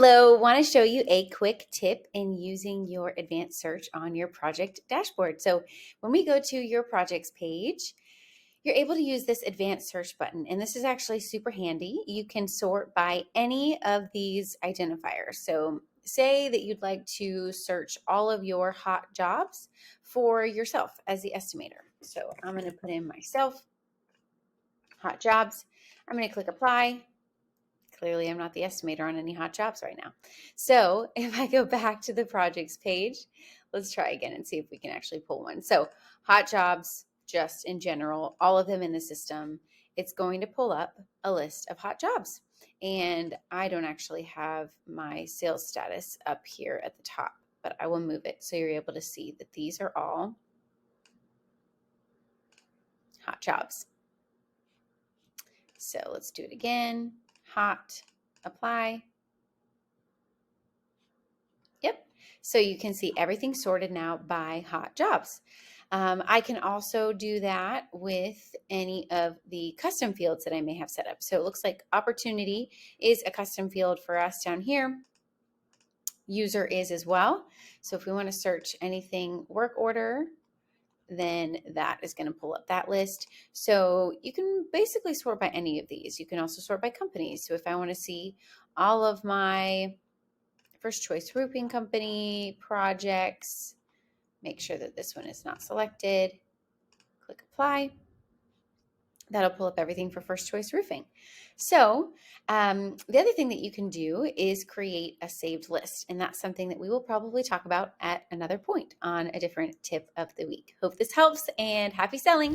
Hello, want to show you a quick tip in using your advanced search on your project dashboard. So when we go to your projects page, you're able to use this advanced search button, and this is actually super handy. You can sort by any of these identifiers. So say that you'd like to search all of your hot jobs for yourself as the estimator. So I'm going to put in myself, hot jobs. I'm going to click apply. Clearly, I'm not the estimator on any hot jobs right now. So if I go back to the projects page, let's try again and see if we can actually pull one. So hot jobs, just in general, all of them in the system, it's going to pull up a list of hot jobs. And I don't actually have my sales status up here at the top, but I will move it so you're able to see that these are all hot jobs. So let's do it again. Hot, apply. Yep. So you can see everything sorted now by hot jobs. I can also do that with any of the custom fields that I may have set up. So it looks like opportunity is a custom field for us down here. User is as well. So if we want to search anything work order, then that is going to pull up that list. So you can basically sort by any of these. You can also sort by companies. So if I want to see all of my First Choice Roofing Company projects, make sure that this one is not selected, click apply. That'll pull up everything for First Choice Roofing. So the other thing that you can do is create a saved list. And that's something that we will probably talk about at another point on a different tip of the week. Hope this helps and happy selling.